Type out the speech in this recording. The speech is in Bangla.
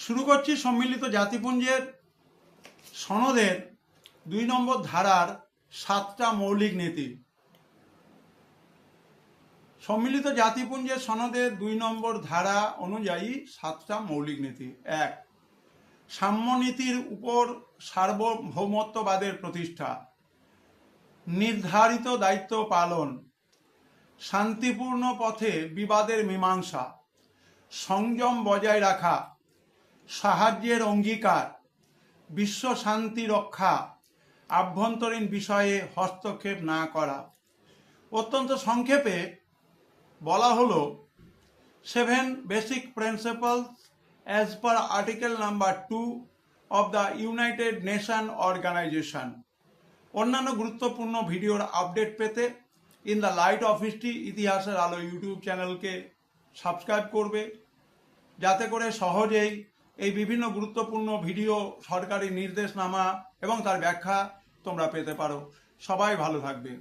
শুরু করছি সম্মিলিত জাতিপুঞ্জের সনদের 2 নম্বর ধারার 7টা মৌলিক নীতি। সম্মিলিত জাতিপুঞ্জের সনদের 2 নম্বর ধারা অনুযায়ী 7টা মৌলিক নীতি। 1. সাম্যনীতির উপর সার্বভৌমত্ববাদের প্রতিষ্ঠা, নির্ধারিত দায়িত্ব পালন, শান্তিপূর্ণ পথে বিবাদের মীমাংসা, সংযম বজায় রাখা, সাহায্যের অঙ্গীকার, বিশ্ব শান্তি রক্ষা, আভ্যন্তরীণ বিষয়ে হস্তক্ষেপ না করা। অত্যন্ত সংক্ষেপে বলা হলো 7 basic principles as per article number 2 of the United Nation Organization. অন্যান্য গুরুত্বপূর্ণ ভিডিওর আপডেট পেতে in the light of history ইতিহাসের আলো ইউটিউব চ্যানেলকে সাবস্ক্রাইব করবে, যাতে করে সহজেই এই বিভিন্ন গুরুত্বপূর্ণ ভিডিও, সরকারি নির্দেশনামা এবং তার ব্যাখ্যা তোমরা পেতে পারো। সবাই ভালো থাকবে।